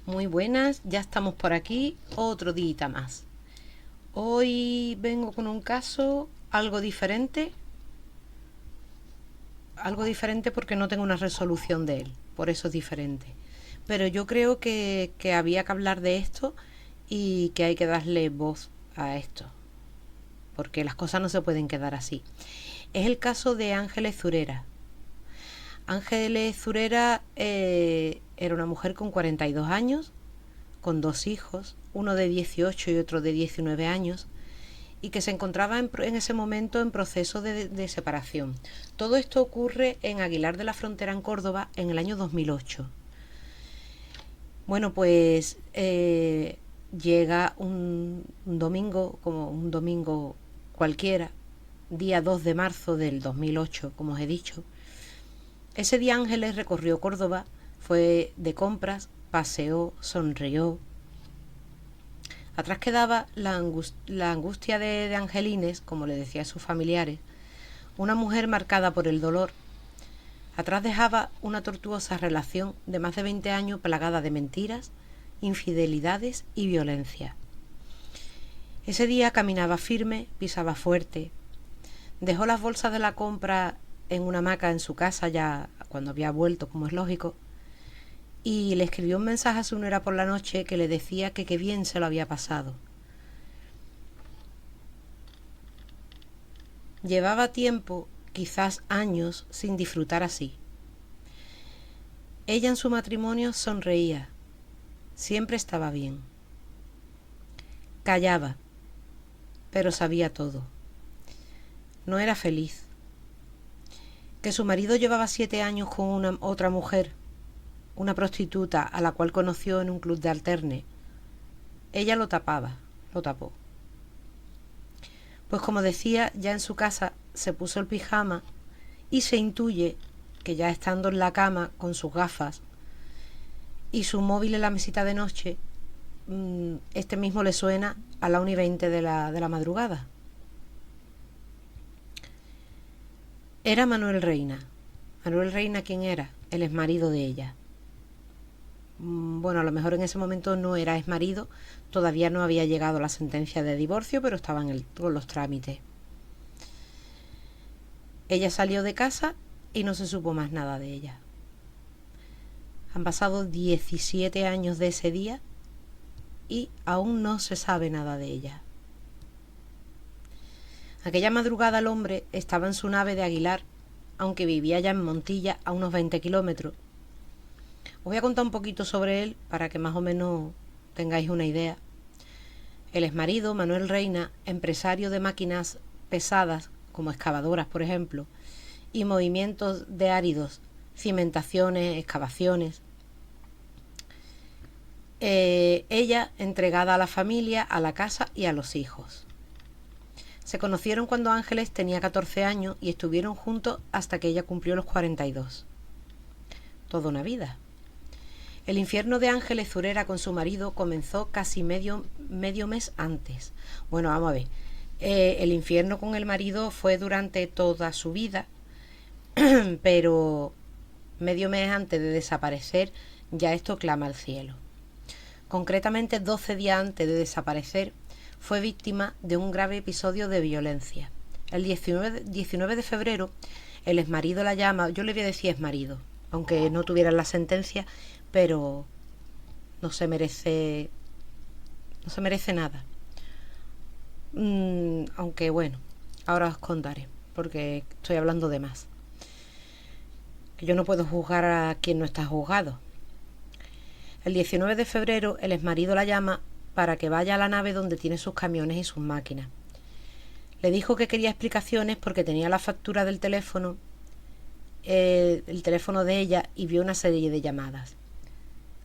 Muy buenas, ya estamos por aquí, otro día más. Hoy vengo con un caso algo diferente porque no tengo una resolución de él, por eso es diferente. Pero yo creo que había que hablar de esto y que hay que darle voz a esto, porque las cosas no se pueden quedar así. Es el caso de Ángeles Zurera. Ángeles Zurera era una mujer con 42 años, con dos hijos, uno de 18 y otro de 19 años, y que se encontraba en ese momento en proceso de separación. Todo esto ocurre en Aguilar de la Frontera, en Córdoba, en el año 2008. Bueno, pues llega un domingo, como un domingo cualquiera, día 2 de marzo del 2008, como os he dicho. Ese día Ángeles recorrió Córdoba, fue de compras, paseó, sonrió. Atrás quedaba la angustia de Angelines, como le decía a sus familiares, una mujer marcada por el dolor. Atrás dejaba una tortuosa relación de más de 20 años plagada de mentiras, infidelidades y violencia. Ese día caminaba firme, pisaba fuerte. Dejó las bolsas de la compra en una hamaca en su casa ya cuando había vuelto, como es lógico, y le escribió un mensaje a su nuera por la noche que le decía que qué bien se lo había pasado. Llevaba tiempo, quizás años, sin disfrutar así. Ella en su matrimonio sonreía, siempre estaba bien. Callaba, pero sabía todo. No era feliz. Que su marido llevaba 7 años con una otra mujer, una prostituta a la cual conoció en un club de alterne. Ella lo tapó. Pues como decía, ya en su casa se puso el pijama y se intuye que ya estando en la cama con sus gafas y su móvil en la mesita de noche, este mismo le suena a la 1:20 de la madrugada. Era Manuel Reina. Manuel Reina, ¿quién era? El exmarido de ella. Bueno, a lo mejor en ese momento no era exmarido, todavía no había llegado la sentencia de divorcio, pero estaban con los trámites. Ella salió de casa y no se supo más nada de ella. Han pasado 17 años de ese día y aún no se sabe nada de ella. Aquella madrugada el hombre estaba en su nave de Aguilar, aunque vivía ya en Montilla, a unos 20 kilómetros. Os voy a contar un poquito sobre él para que más o menos tengáis una idea. El exmarido, Manuel Reina, empresario de máquinas pesadas, como excavadoras por ejemplo, y movimientos de áridos, cimentaciones, excavaciones. Ella entregada a la familia, a la casa y a los hijos. Se conocieron cuando Ángeles tenía 14 años y estuvieron juntos hasta que ella cumplió los 42. Toda una vida. El infierno de Ángeles Zurera con su marido comenzó casi medio mes antes. Bueno, vamos a ver. El infierno con el marido fue durante toda su vida, pero medio mes antes de desaparecer ya esto clama al cielo. Concretamente 12 días antes de desaparecer fue víctima de un grave episodio de violencia. El 19 de febrero el exmarido la llama, yo le voy a decir exmarido, aunque no tuviera la sentencia, pero no se merece nada. Aunque bueno, ahora os contaré, porque estoy hablando de más. Que yo no puedo juzgar a quien no está juzgado. El 19 de febrero el exmarido la llama para que vaya a la nave donde tiene sus camiones y sus máquinas. Le dijo que quería explicaciones porque tenía la factura del teléfono, el teléfono de ella, y vio una serie de llamadas.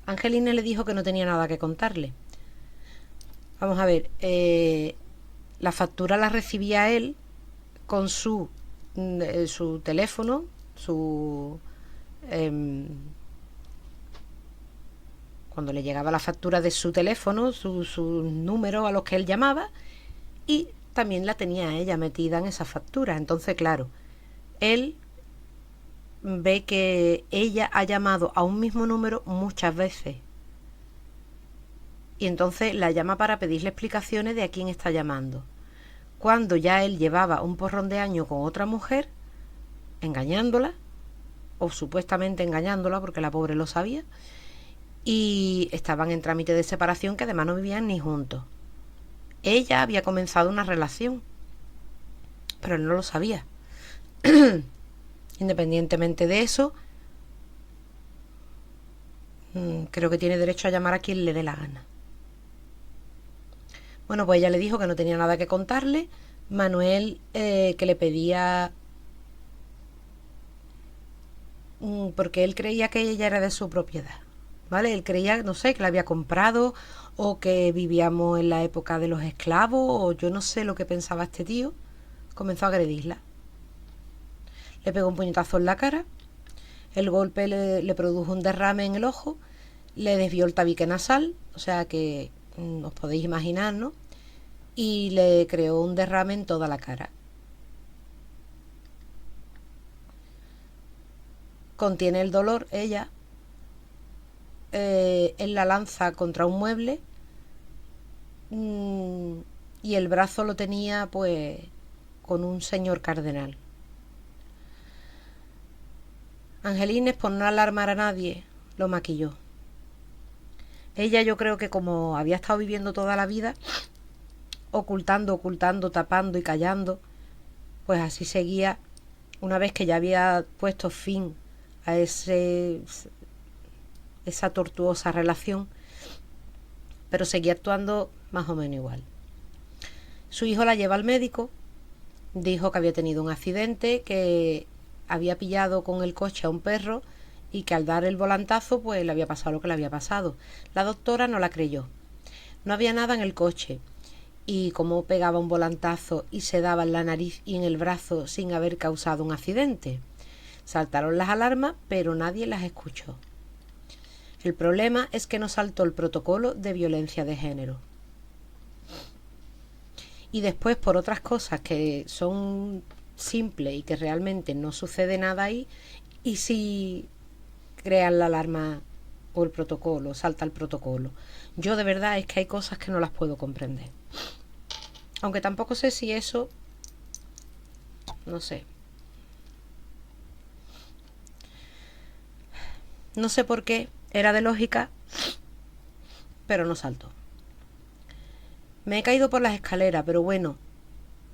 Angelina le dijo que no tenía nada que contarle. Vamos a ver, la factura la recibía él con su teléfono, cuando le llegaba la factura de su teléfono, su número a los que él llamaba, y también la tenía ella metida en esa factura. Entonces, claro, él ve que ella ha llamado a un mismo número muchas veces. y entonces la llama para pedirle explicaciones de a quién está llamando. Cuando ya él llevaba un porrón de años con otra mujer, engañándola, o supuestamente engañándola porque la pobre lo sabía, y estaban en trámite de separación, que además no vivían ni juntos. Ella había comenzado una relación, pero él no lo sabía. Independientemente de eso, creo que tiene derecho a llamar a quien le dé la gana. Bueno, pues ella le dijo que no tenía nada que contarle. Manuel, que le pedía, porque él creía que ella era de su propiedad, ¿vale? Él creía, no sé, que la había comprado, o que vivíamos en la época de los esclavos, o yo no sé lo que pensaba este tío. Comenzó a agredirla. Le pegó un puñetazo en la cara. El golpe le produjo un derrame en el ojo, le desvió el tabique nasal, o sea que os podéis imaginar, ¿no? Y le creó un derrame en toda la cara. Contiene el dolor, ella. Él la lanza contra un mueble, y el brazo lo tenía pues con un señor cardenal. Angelines, por no alarmar a nadie, lo maquilló. Ella, yo creo que como había estado viviendo toda la vida ocultando, tapando y callando, pues así seguía. Una vez que ya había puesto fin a esa tortuosa relación, pero seguía actuando más o menos igual. Su hijo la lleva al médico, dijo que había tenido un accidente, que había pillado con el coche a un perro y que al dar el volantazo pues le había pasado lo que le había pasado. La doctora no la creyó. No había nada en el coche, y cómo pegaba un volantazo y se daba en la nariz y en el brazo sin haber causado un accidente. Saltaron las alarmas, pero nadie las escuchó. El problema es que no saltó el protocolo de violencia de género. Y después, por otras cosas que son simples y que realmente no sucede nada ahí, y si crean la alarma o el protocolo, salta el protocolo. Yo de verdad es que hay cosas que no las puedo comprender. Aunque tampoco sé si eso, no sé. No sé por qué, era de lógica, pero no saltó. Me he caído por las escaleras, pero bueno,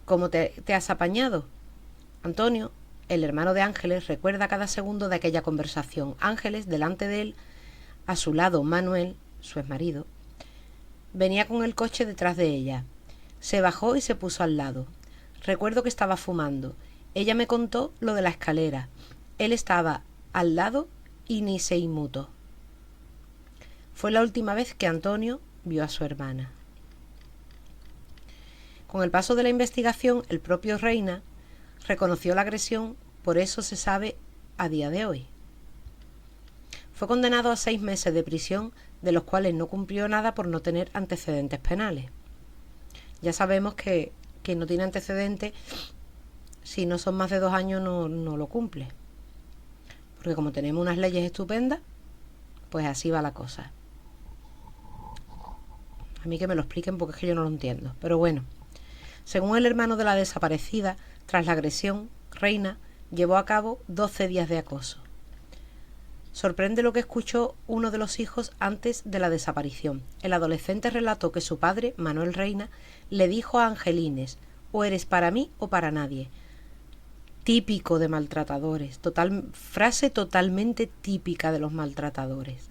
¿cómo te has apañado? Antonio, el hermano de Ángeles, recuerda cada segundo de aquella conversación. Ángeles, delante de él, a su lado Manuel, su exmarido, venía con el coche detrás de ella. Se bajó y se puso al lado. Recuerdo que estaba fumando. Ella me contó lo de la escalera. Él estaba al lado y ni se inmutó. Fue la última vez que Antonio vio a su hermana. Con el paso de la investigación, el propio Reina reconoció la agresión, por eso se sabe a día de hoy. Fue condenado a 6 meses de prisión, de los cuales no cumplió nada por no tener antecedentes penales. Ya sabemos que quien no tiene antecedentes, si no son más de 2 años, no lo cumple. Porque como tenemos unas leyes estupendas, pues así va la cosa. A mí que me lo expliquen porque es que yo no lo entiendo. Pero bueno, según el hermano de la desaparecida, tras la agresión, Reina llevó a cabo 12 días de acoso. Sorprende lo que escuchó uno de los hijos antes de la desaparición. El adolescente relató que su padre, Manuel Reina, le dijo a Angelines: o eres para mí o para nadie. Típico de maltratadores, frase totalmente típica de los maltratadores.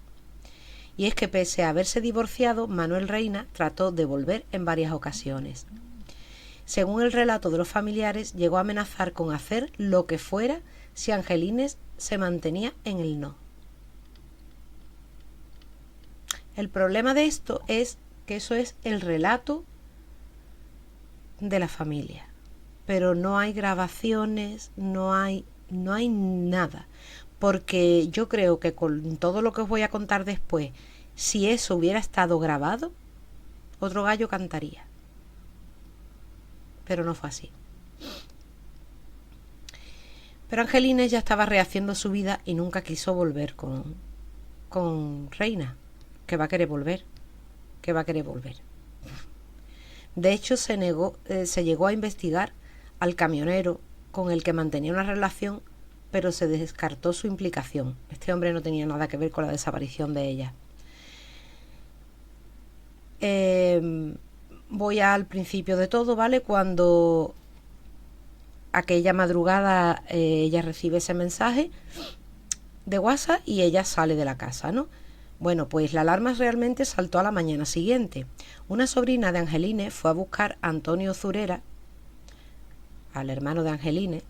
Y es que pese a haberse divorciado, Manuel Reina trató de volver en varias ocasiones. Según el relato de los familiares, llegó a amenazar con hacer lo que fuera si Angelines se mantenía en el no. El problema de esto es que eso es el relato de la familia, pero no hay grabaciones, no hay nada, porque yo creo que con todo lo que os voy a contar después, si eso hubiera estado grabado, otro gallo cantaría, pero no fue así. Pero Angelines ya estaba rehaciendo su vida y nunca quiso volver con Reina. Que va a querer volver, que va a querer volver. De hecho, se llegó a investigar al camionero con el que mantenía una relación, pero se descartó su implicación. Este hombre no tenía nada que ver con la desaparición de ella. Voy al principio de todo, ¿vale? Cuando aquella madrugada ella recibe ese mensaje de WhatsApp y ella sale de la casa, ¿no? Bueno, pues la alarma realmente saltó a la mañana siguiente. Una sobrina de Angeline fue a buscar a Antonio Zurera, al hermano de Angeline.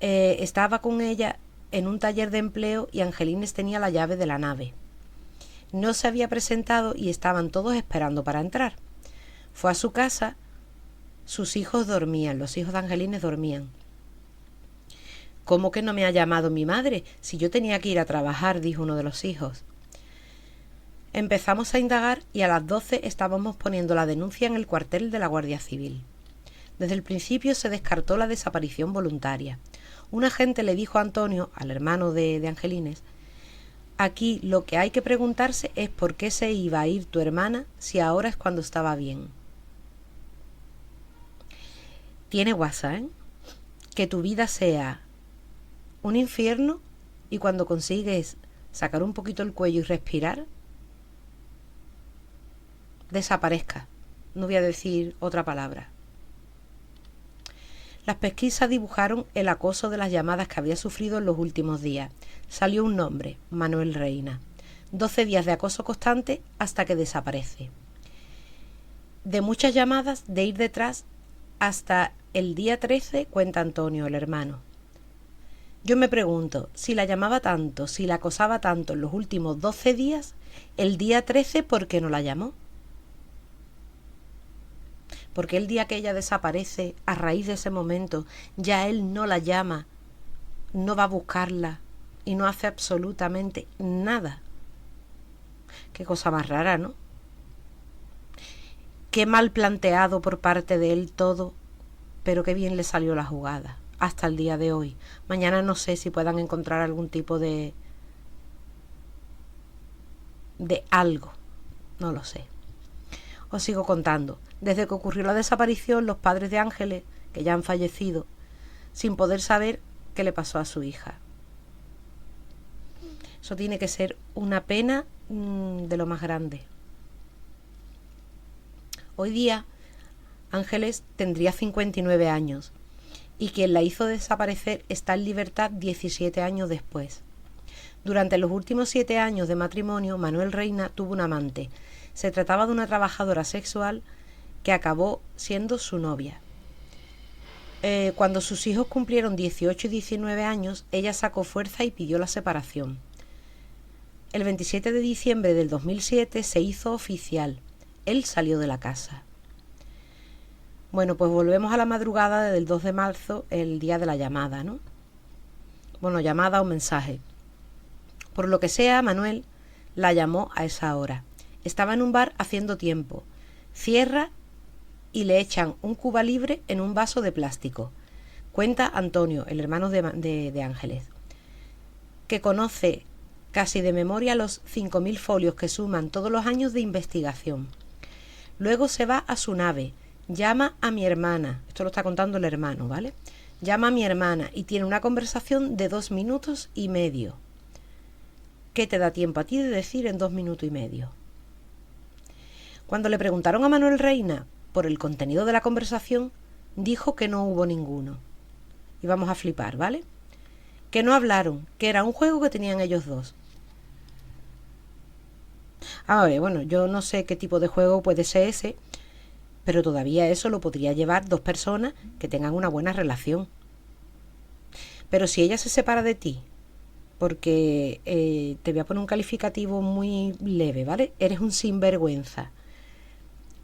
Estaba con ella en un taller de empleo y Angelines tenía la llave de la nave. No se había presentado y estaban todos esperando para entrar. Fue a su casa, sus hijos dormían, los hijos de Angelines dormían. ¿Cómo que no me ha llamado mi madre? Si yo tenía que ir a trabajar, dijo uno de los hijos. Empezamos a indagar y a las 12 estábamos poniendo la denuncia en el cuartel de la Guardia Civil. Desde el principio se descartó la desaparición voluntaria. Un agente le dijo a Antonio, al hermano de Angelines, aquí lo que hay que preguntarse es por qué se iba a ir tu hermana si ahora es cuando estaba bien. Tiene guasa, ¿eh? Que tu vida sea un infierno y cuando consigues sacar un poquito el cuello y respirar, desaparezca. No voy a decir otra palabra. Las pesquisas dibujaron el acoso de las llamadas que había sufrido en los últimos días. Salió un nombre, Manuel Reina. 12 días de acoso constante hasta que desaparece. De muchas llamadas, de ir detrás, hasta el día 13, cuenta Antonio, el hermano. Yo me pregunto, si la llamaba tanto, si la acosaba tanto en los últimos 12 días, el día 13, ¿por qué no la llamó? Porque el día que ella desaparece, a raíz de ese momento, ya él no la llama, no va a buscarla y no hace absolutamente nada. Qué cosa más rara, ¿no? Qué mal planteado por parte de él todo, pero qué bien le salió la jugada, hasta el día de hoy. Mañana no sé si puedan encontrar algún tipo de algo, no lo sé. Os sigo contando. Desde que ocurrió la desaparición, los padres de Ángeles, que ya han fallecido, sin poder saber qué le pasó a su hija. Eso tiene que ser una pena de lo más grande. Hoy día, Ángeles tendría 59 años y quien la hizo desaparecer está en libertad 17 años después. Durante los últimos 7 años de matrimonio, Manuel Reina tuvo un amante. Se trataba de una trabajadora sexual que acabó siendo su novia. Cuando sus hijos cumplieron 18 y 19 años, ella sacó fuerza y pidió la separación. El 27 de diciembre del 2007 se hizo oficial. Él salió de la casa. Bueno, pues volvemos a la madrugada del 2 de marzo, el día de la llamada, ¿no? Bueno, llamada o mensaje. Por lo que sea, Manuel la llamó a esa hora. Estaba en un bar haciendo tiempo. Cierra y le echan un Cuba Libre en un vaso de plástico. Cuenta Antonio, el hermano de Ángeles, que conoce casi de memoria los 5.000 folios que suman todos los años de investigación. Luego se va a su nave, llama a mi hermana, esto lo está contando el hermano, ¿vale? Llama a mi hermana y tiene una conversación de 2 minutos y medio. ¿Qué te da tiempo a ti de decir en 2 minutos y medio? Cuando le preguntaron a Manuel Reina por el contenido de la conversación, dijo que no hubo ninguno. Y vamos a flipar, ¿vale? Que no hablaron, que era un juego que tenían ellos dos. A ver, bueno, yo no sé qué tipo de juego puede ser ese, pero todavía eso lo podría llevar 2 personas que tengan una buena relación. Pero si ella se separa de ti, porque te voy a poner un calificativo muy leve, ¿vale? Eres un sinvergüenza.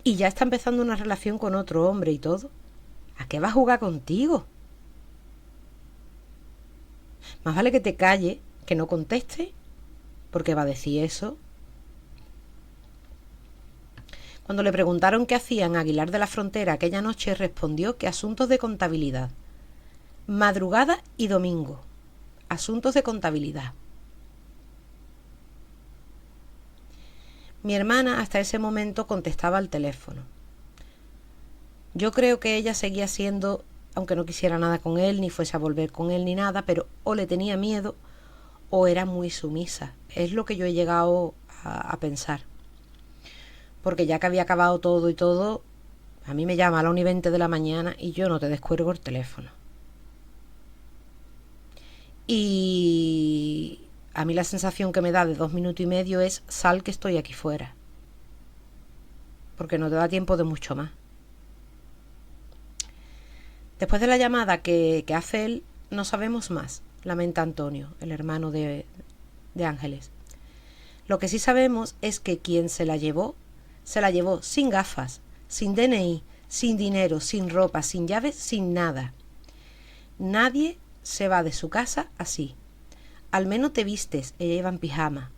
Y ya está empezando una relación con otro hombre y todo. ¿A qué va a jugar contigo? Más vale que te calle, que no conteste, porque va a decir eso. Cuando le preguntaron qué hacía en Aguilar de la Frontera aquella noche, respondió que asuntos de contabilidad. Madrugada y domingo. Asuntos de contabilidad. Mi hermana hasta ese momento contestaba al teléfono. Yo creo que ella seguía siendo, aunque no quisiera nada con él, ni fuese a volver con él ni nada, pero o le tenía miedo o era muy sumisa. Es lo que yo he llegado a pensar. Porque ya que había acabado todo y todo, a mí me llama a la 1:20 de la mañana y yo no te descuelgo el teléfono. Y a mí la sensación que me da de 2 minutos y medio es: sal que estoy aquí fuera. Porque no te da tiempo de mucho más. Después de la llamada que hace él, no sabemos más, lamenta Antonio, el hermano de Ángeles. Lo que sí sabemos es que quien se la llevó sin gafas, sin DNI, sin dinero, sin ropa, sin llaves, sin nada. Nadie se va de su casa así. Al menos te vistes, ella iba en pijama.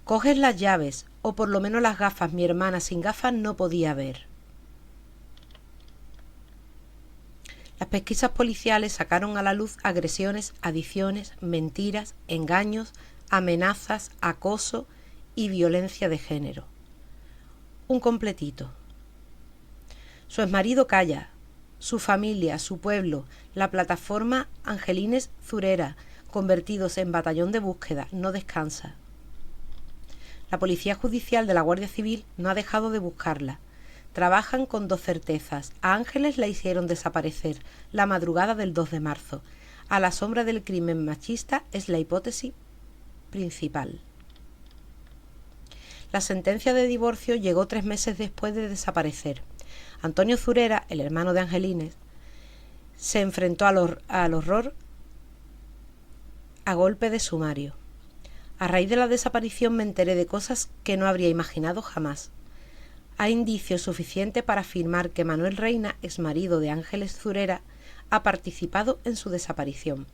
Coges las llaves, o por lo menos las gafas. Mi hermana sin gafas no podía ver. Las pesquisas policiales sacaron a la luz agresiones, adicciones, mentiras, engaños, amenazas, acoso y violencia de género. Un completito. Su exmarido calla. Su familia, su pueblo, la plataforma Angelines Zurera, convertidos en batallón de búsqueda, no descansa. La policía judicial de la Guardia Civil no ha dejado de buscarla. Trabajan con dos certezas. A Ángeles la hicieron desaparecer la madrugada del 2 de marzo. A la sombra del crimen machista es la hipótesis principal. La sentencia de divorcio llegó 3 meses después de desaparecer. Antonio Zurera, el hermano de Angelines, se enfrentó al horror a golpe de sumario. A raíz de la desaparición me enteré de cosas que no habría imaginado jamás. Hay indicios suficientes para afirmar que Manuel Reina, exmarido de Ángeles Zurera, ha participado en su desaparición.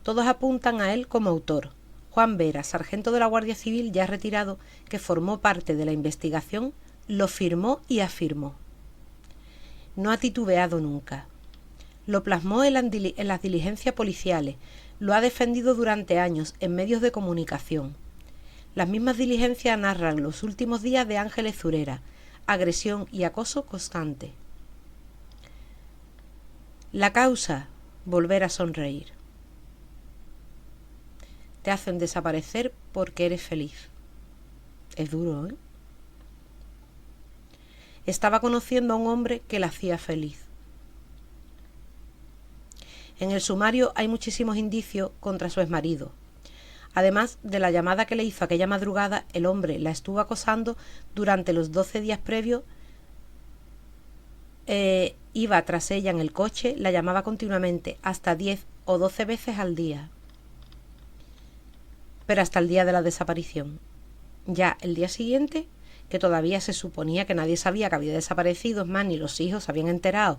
Todos apuntan a él como autor. Juan Vera, sargento de la Guardia Civil ya retirado, que formó parte de la investigación, lo firmó y afirmó. No ha titubeado nunca. Lo plasmó en las diligencias policiales, lo ha defendido durante años en medios de comunicación. Las mismas diligencias narran los últimos días de Ángeles Zurera, agresión y acoso constante. La causa: volver a sonreír. Te hacen desaparecer porque eres feliz. Es duro, ¿eh? Estaba conociendo a un hombre que la hacía feliz. En el sumario hay muchísimos indicios contra su exmarido. Además de la llamada que le hizo aquella madrugada, el hombre la estuvo acosando durante los 12 días previos. Iba tras ella en el coche, la llamaba continuamente, hasta 10 o 12 veces al día. Pero hasta el día de la desaparición. Ya el día siguiente, que todavía se suponía que nadie sabía que había desaparecido, es más, ni los hijos se habían enterado,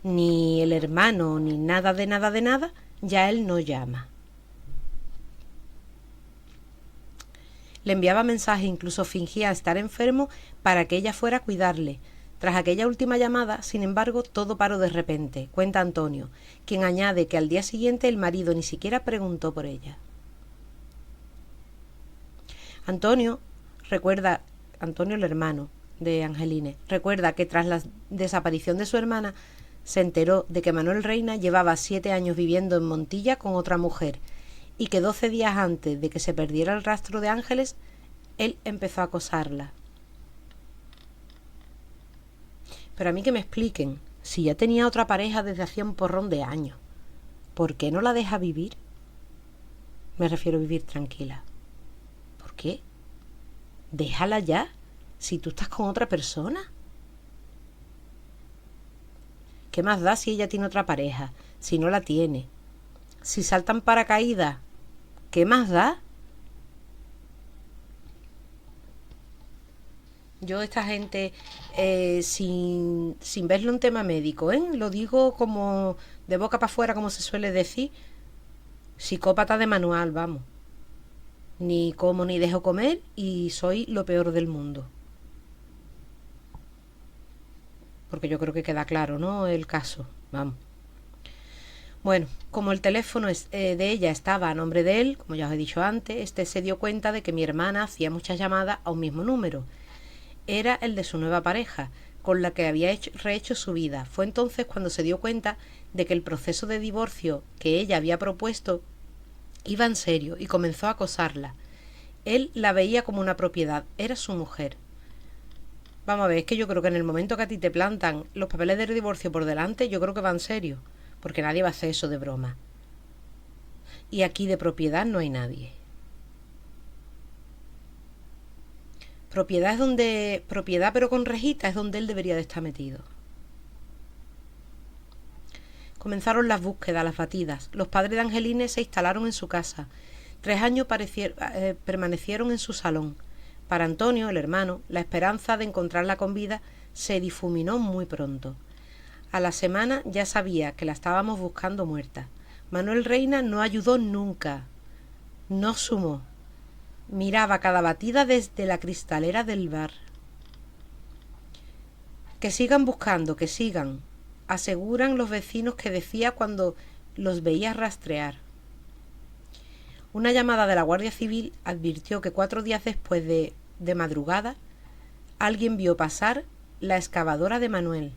ni el hermano, ni nada de nada de nada, ya él no llama. Le enviaba mensajes, incluso fingía estar enfermo para que ella fuera a cuidarle. Tras aquella última llamada, sin embargo, todo paró de repente, cuenta Antonio, quien añade que al día siguiente el marido ni siquiera preguntó por ella. Antonio el hermano de Angelines, recuerda que tras la desaparición de su hermana, se enteró de que Manuel Reina llevaba 7 años viviendo en Montilla con otra mujer y que 12 días antes de que se perdiera el rastro de Ángeles, él empezó a acosarla. Pero a mí que me expliquen, si ya tenía otra pareja desde hacía un porrón de años, ¿por qué no la deja vivir? Me refiero a vivir tranquila. ¿Por qué? Déjala ya, si tú estás con otra persona. ¿Qué más da si ella tiene otra pareja, si no la tiene? Si saltan paracaídas, ¿qué más da? Yo esta gente, sin verlo en tema médico, lo digo como de boca para afuera, como se suele decir, psicópata de manual, vamos. Ni como ni dejo comer y soy lo peor del mundo. Porque yo creo que queda claro, ¿no? El caso, vamos. Bueno, como el teléfono de ella estaba a nombre de él, como ya os he dicho antes, este se dio cuenta de que mi hermana hacía muchas llamadas a un mismo número. Era el de su nueva pareja, con la que había rehecho su vida. Fue entonces cuando se dio cuenta de que el proceso de divorcio que ella había propuesto iba en serio y comenzó a acosarla. Él la veía como una propiedad, era su mujer. Vamos a ver, es que yo creo que en el momento que a ti te plantan los papeles del divorcio por delante, yo creo que va en serio, porque nadie va a hacer eso de broma. Y aquí de propiedad no hay nadie. Propiedad es donde... Propiedad pero con rejita es donde él debería de estar metido. Comenzaron las búsquedas, las batidas. Los padres de Angeline se instalaron en su casa. 3 años permanecieron en su salón. Para Antonio, el hermano, la esperanza de encontrarla con vida se difuminó muy pronto. A la semana ya sabía que la estábamos buscando muerta. Manuel Reina no ayudó nunca. No sumó. Miraba cada batida desde la cristalera del bar. Que sigan buscando, que sigan, aseguran los vecinos que decía cuando los veía rastrear. Una llamada de la Guardia Civil advirtió que 4 días después de madrugada alguien vio pasar la excavadora de Manuel.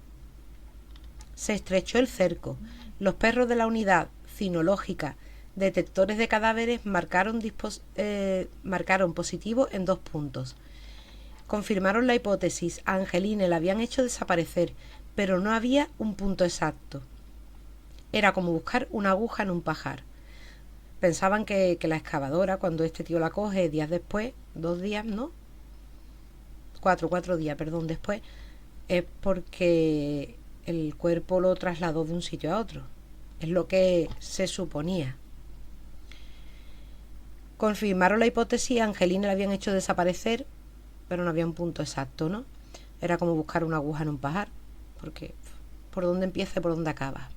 Se estrechó el cerco. Los perros de la unidad cinológica detectores de cadáveres marcaron positivo en 2 puntos. Confirmaron la hipótesis. A Angeline la habían hecho desaparecer, pero no había un punto exacto. Era como buscar una aguja en un pajar. Pensaban que la excavadora, cuando este tío la coge días después, 2 días, ¿no? 4 días, perdón, después, es porque el cuerpo lo trasladó de un sitio a otro. Es lo que se suponía. Confirmaron la hipótesis, a Angeline la habían hecho desaparecer, pero no había un punto exacto, ¿no? Era como buscar una aguja en un pajar, porque por dónde empieza y por dónde acaba.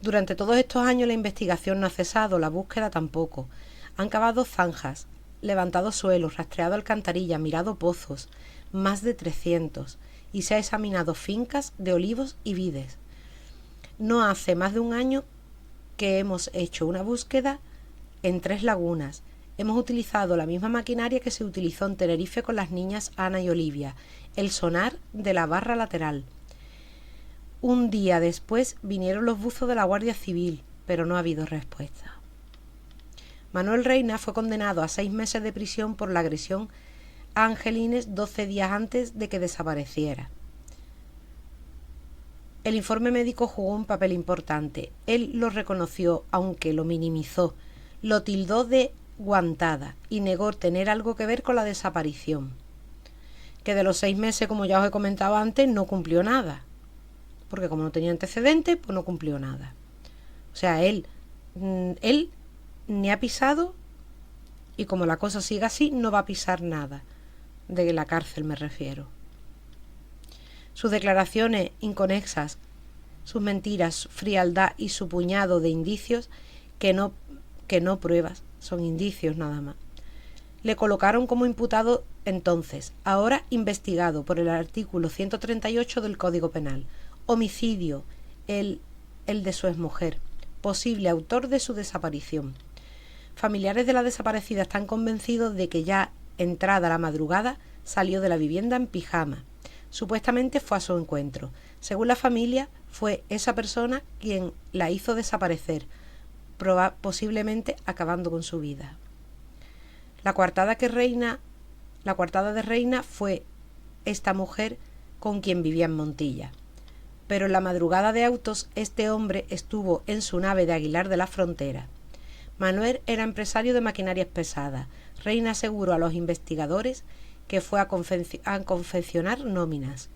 Durante todos estos años la investigación no ha cesado, la búsqueda tampoco. Han cavado zanjas, levantado suelos, rastreado alcantarillas, mirado pozos, más de 300, y se ha examinado fincas de olivos y vides. No hace más de un año que hemos hecho una búsqueda en 3 lagunas. Hemos utilizado la misma maquinaria que se utilizó en Tenerife con las niñas Ana y Olivia, el sonar de la barra lateral. Un día después vinieron los buzos de la Guardia Civil, pero no ha habido respuesta. Manuel Reina fue condenado a 6 meses de prisión por la agresión a Angelines 12 días antes de que desapareciera. El informe médico jugó un papel importante. Él lo reconoció, aunque lo minimizó, lo tildó de guantada y negó tener algo que ver con la desaparición. Que de los 6 meses, como ya os he comentado antes, no cumplió nada. Porque como no tenía antecedentes, pues no cumplió nada. O sea, él ni ha pisado, y como la cosa sigue así, no va a pisar nada. De la cárcel me refiero. Sus declaraciones inconexas, sus mentiras, su frialdad y su puñado de indicios que no pruebas, son indicios nada más. Le colocaron como imputado entonces, ahora investigado por el artículo 138 del Código Penal. Homicidio, el de su exmujer, posible autor de su desaparición. Familiares de la desaparecida están convencidos de que ya entrada la madrugada salió de la vivienda en pijama. Supuestamente fue a su encuentro. Según la familia, fue esa persona quien la hizo desaparecer, posiblemente acabando con su vida. La coartada de Reina fue esta mujer con quien vivía en Montilla. Pero en la madrugada de autos este hombre estuvo en su nave de Aguilar de la Frontera. Manuel era empresario de maquinarias pesadas. Reina aseguró a los investigadores que fue a confeccionar nóminas.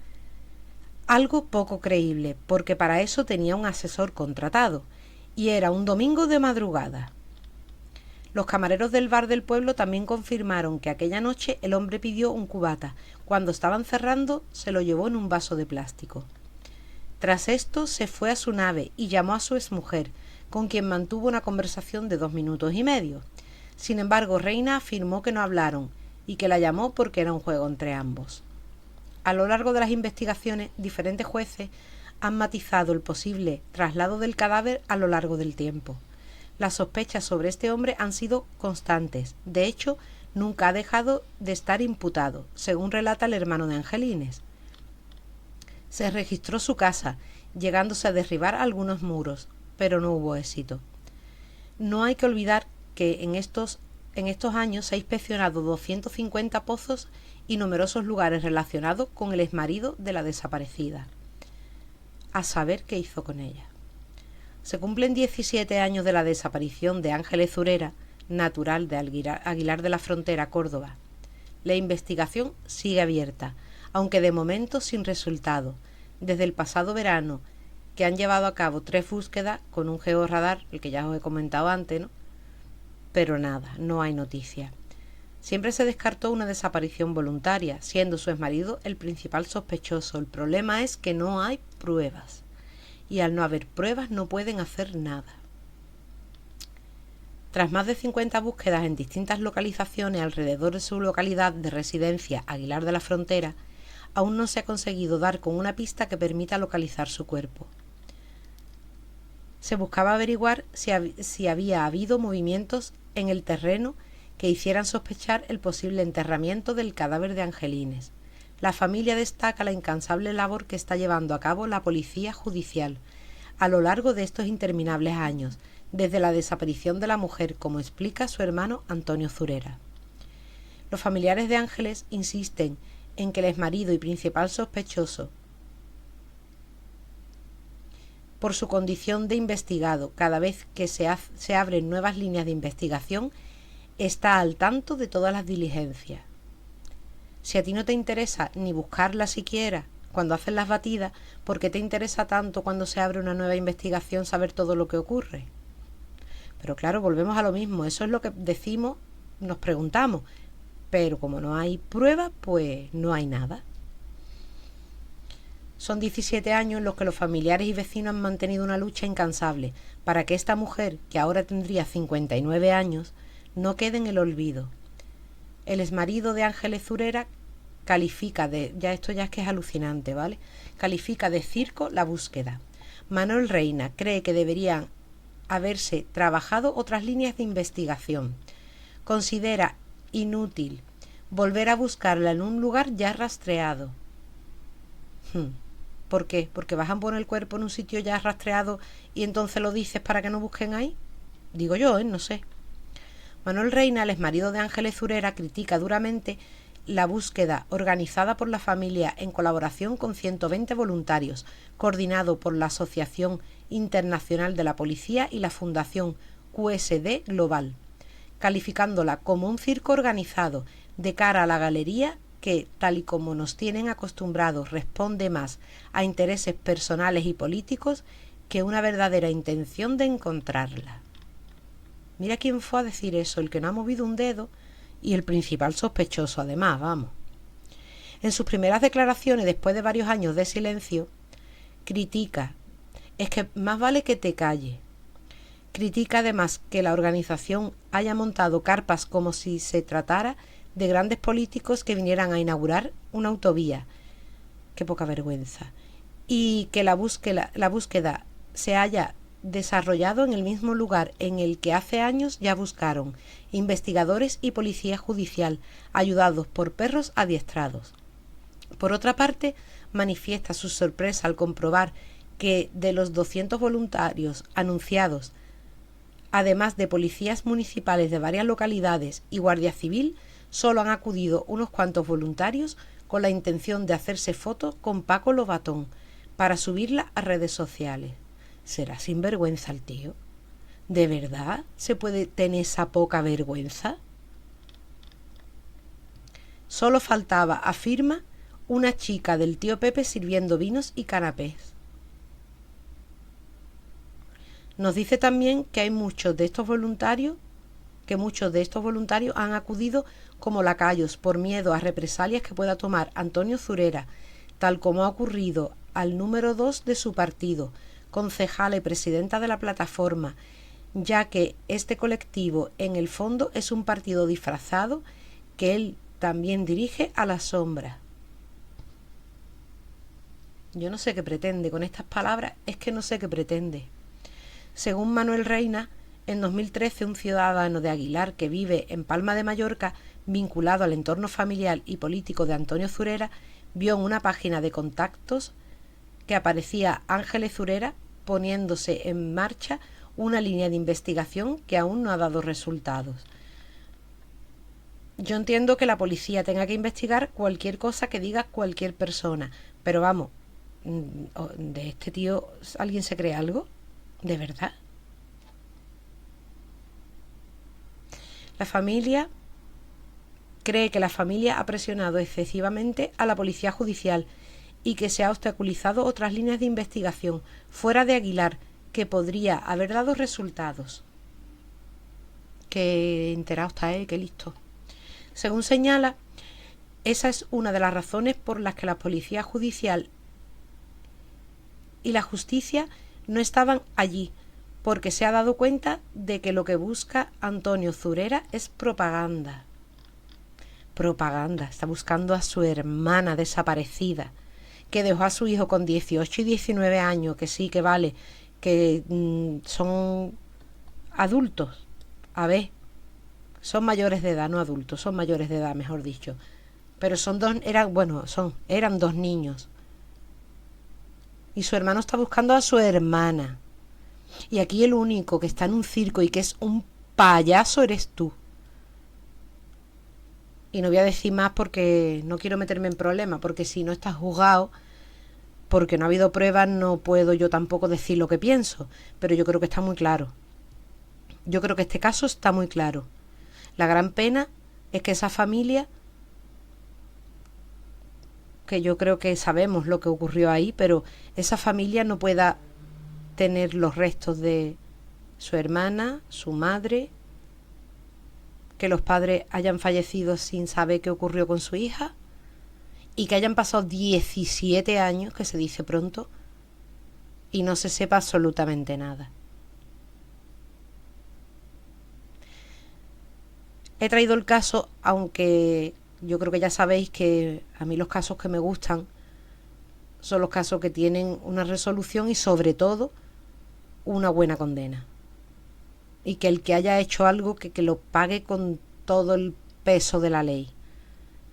Algo poco creíble, porque para eso tenía un asesor contratado, y era un domingo de madrugada. Los camareros del bar del pueblo también confirmaron que aquella noche el hombre pidió un cubata. Cuando estaban cerrando, se lo llevó en un vaso de plástico. Tras esto se fue a su nave y llamó a su exmujer, con quien mantuvo una conversación de 2 minutos y medio. Sin embargo, Reina afirmó que no hablaron y que la llamó porque era un juego entre ambos. A lo largo de las investigaciones, diferentes jueces han matizado el posible traslado del cadáver a lo largo del tiempo. Las sospechas sobre este hombre han sido constantes. De hecho, nunca ha dejado de estar imputado, según relata el hermano de Angelines. Se registró su casa, llegándose a derribar algunos muros, pero no hubo éxito. No hay que olvidar que en estos años se ha inspeccionado 250 pozos y numerosos lugares relacionados con el exmarido de la desaparecida. A saber qué hizo con ella. Se cumplen 17 años de la desaparición de Ángeles Zurera, natural de Aguilar de la Frontera, Córdoba. La investigación sigue abierta, aunque de momento sin resultado, desde el pasado verano, que han llevado a cabo 3 búsquedas con un georradar, el que ya os he comentado antes, ¿no? Pero nada, no hay noticia. Siempre se descartó una desaparición voluntaria, siendo su exmarido el principal sospechoso. El problema es que no hay pruebas. Y al no haber pruebas no pueden hacer nada. Tras más de 50 búsquedas en distintas localizaciones alrededor de su localidad de residencia, Aguilar de la Frontera, aún no se ha conseguido dar con una pista que permita localizar su cuerpo. Se buscaba averiguar si había habido movimientos en el terreno que hicieran sospechar el posible enterramiento del cadáver de Angelines. La familia destaca la incansable labor que está llevando a cabo la policía judicial a lo largo de estos interminables años, desde la desaparición de la mujer, como explica su hermano Antonio Zurera. Los familiares de Ángeles insisten en que el exmarido y principal sospechoso, por su condición de investigado, cada vez que se abren nuevas líneas de investigación, está al tanto de todas las diligencias. Si a ti no te interesa ni buscarla siquiera cuando haces las batidas, ¿por qué te interesa tanto cuando se abre una nueva investigación saber todo lo que ocurre? Pero claro, volvemos a lo mismo, eso es lo que decimos, nos preguntamos, pero como no hay pruebas, pues no hay nada. Son 17 años en los que los familiares y vecinos han mantenido una lucha incansable para que esta mujer, que ahora tendría 59 años, no quede en el olvido. El exmarido de Ángeles Zurera califica esto ya es que es alucinante, ¿vale? Califica de circo la búsqueda. Manuel Reina cree que deberían haberse trabajado otras líneas de investigación. Considera inútil volver a buscarla en un lugar ya rastreado. ¿Por qué? ¿Porque vas a poner el cuerpo en un sitio ya rastreado y entonces lo dices para que no busquen ahí? Digo yo, no sé. Manuel Reina, el exmarido de Ángeles Zurera, critica duramente la búsqueda organizada por la familia en colaboración con 120 voluntarios, coordinado por la Asociación Internacional de la Policía y la Fundación QSD Global, calificándola como un circo organizado de cara a la galería que, tal y como nos tienen acostumbrados, responde más a intereses personales y políticos que una verdadera intención de encontrarla. Mira quién fue a decir eso, el que no ha movido un dedo y el principal sospechoso además, vamos. En sus primeras declaraciones, después de varios años de silencio, critica, es que más vale que te calle. Critica además que la organización haya montado carpas como si se tratara de grandes políticos que vinieran a inaugurar una autovía. Qué poca vergüenza. Y que la búsqueda se haya desarrollado en el mismo lugar en el que hace años ya buscaron investigadores y policía judicial, ayudados por perros adiestrados. Por otra parte, manifiesta su sorpresa al comprobar que de los 200 voluntarios anunciados, además de policías municipales de varias localidades y guardia civil, solo han acudido unos cuantos voluntarios con la intención de hacerse fotos con Paco Lobatón para subirla a redes sociales. ¿Será sinvergüenza el tío? ¿De verdad se puede tener esa poca vergüenza? Solo faltaba, afirma, una chica del tío Pepe sirviendo vinos y canapés. Nos dice también que muchos de estos voluntarios han acudido como lacayos por miedo a represalias que pueda tomar Antonio Zurera, tal como ha ocurrido al número 2 de su partido, concejala y presidenta de la plataforma, ya que este colectivo en el fondo es un partido disfrazado que él también dirige a la sombra. Yo no sé qué pretende. Con estas palabras es que no sé qué pretende. Según Manuel Reina, en 2013 un ciudadano de Aguilar que vive en Palma de Mallorca, vinculado al entorno familiar y político de Antonio Zurera, vio en una página de contactos que aparecía Ángeles Zurera poniéndose en marcha una línea de investigación que aún no ha dado resultados. Yo entiendo que la policía tenga que investigar cualquier cosa que diga cualquier persona, pero vamos, ¿de este tío alguien se cree algo? ¿De verdad? La familia cree que la familia ha presionado excesivamente a la policía judicial y que se ha obstaculizado otras líneas de investigación fuera de Aguilar que podría haber dado resultados. Qué enterado está él, qué listo. Según señala, esa es una de las razones por las que la policía judicial y la justicia no estaban allí, porque se ha dado cuenta de que lo que busca Antonio Zurera es propaganda. Propaganda, está buscando a su hermana desaparecida, que dejó a su hijo con 18 y 19 años, que sí, que vale, que son adultos. A ver, son mayores de edad, no adultos, son mayores de edad, mejor dicho. Pero eran dos niños. Y su hermano está buscando a su hermana. Y aquí el único que está en un circo y que es un payaso eres tú. Y no voy a decir más porque no quiero meterme en problemas, porque si no estás juzgado, porque no ha habido pruebas, no puedo yo tampoco decir lo que pienso. Pero yo creo que está muy claro. Yo creo que este caso está muy claro. La gran pena es que esa familia, que yo creo que sabemos lo que ocurrió ahí, pero esa familia no pueda tener los restos de su hermana, su madre, que los padres hayan fallecido sin saber qué ocurrió con su hija y que hayan pasado 17 años, que se dice pronto, y no se sepa absolutamente nada. He traído el caso, aunque yo creo que ya sabéis que a mí los casos que me gustan son los casos que tienen una resolución y sobre todo una buena condena. Y que el que haya hecho algo que lo pague con todo el peso de la ley.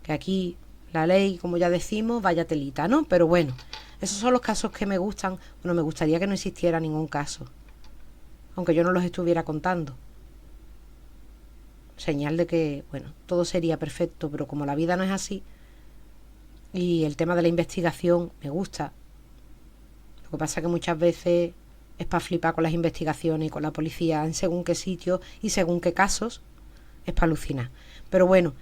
Que aquí la ley, como ya decimos, vaya telita, ¿no? Pero bueno, esos son los casos que me gustan. Bueno, me gustaría que no existiera ningún caso, aunque yo no los estuviera contando. Señal de que, bueno, todo sería perfecto, pero como la vida no es así, y el tema de la investigación me gusta. Lo que pasa es que muchas veces es para flipar con las investigaciones y con la policía en según qué sitio y según qué casos, es para alucinar. Pero bueno,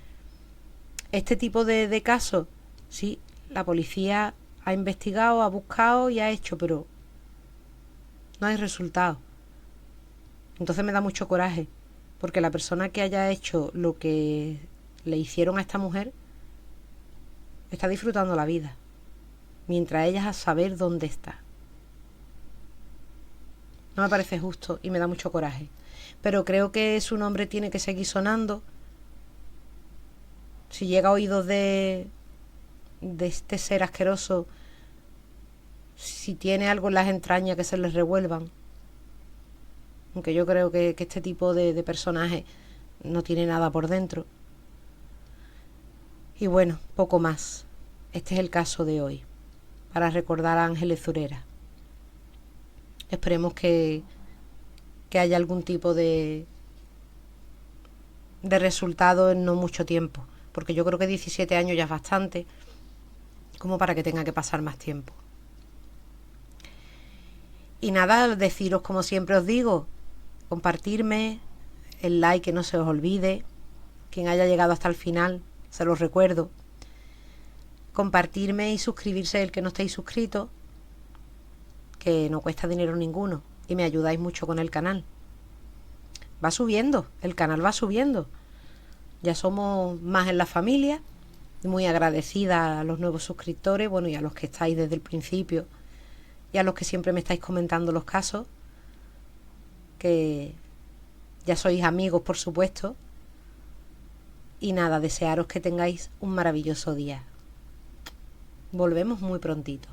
este tipo de casos, sí, la policía ha investigado, ha buscado y ha hecho, pero no hay resultado. Entonces me da mucho coraje, porque la persona que haya hecho lo que le hicieron a esta mujer está disfrutando la vida, mientras ella a saber dónde está. No me parece justo y me da mucho coraje. Pero creo que su nombre tiene que seguir sonando. Si llega a oídos de este ser asqueroso, si tiene algo en las entrañas, que se les revuelvan. Aunque yo creo que este tipo de personaje no tiene nada por dentro. Y bueno, poco más. Este es el caso de hoy, para recordar a Ángeles Zurera. Esperemos que haya algún tipo de resultado en no mucho tiempo, porque yo creo que 17 años ya es bastante como para que tenga que pasar más tiempo. Y nada, deciros como siempre os digo, compartirme, el like que no se os olvide, quien haya llegado hasta el final, se los recuerdo, compartirme y suscribirse el que no estéis suscritos, que no cuesta dinero ninguno y me ayudáis mucho con el canal. Va subiendo, el canal va subiendo, ya somos más en la familia, muy agradecida a los nuevos suscriptores, bueno, y a los que estáis desde el principio y a los que siempre me estáis comentando los casos, que ya sois amigos, por supuesto. Y nada, desearos que tengáis un maravilloso día. Volvemos muy prontito.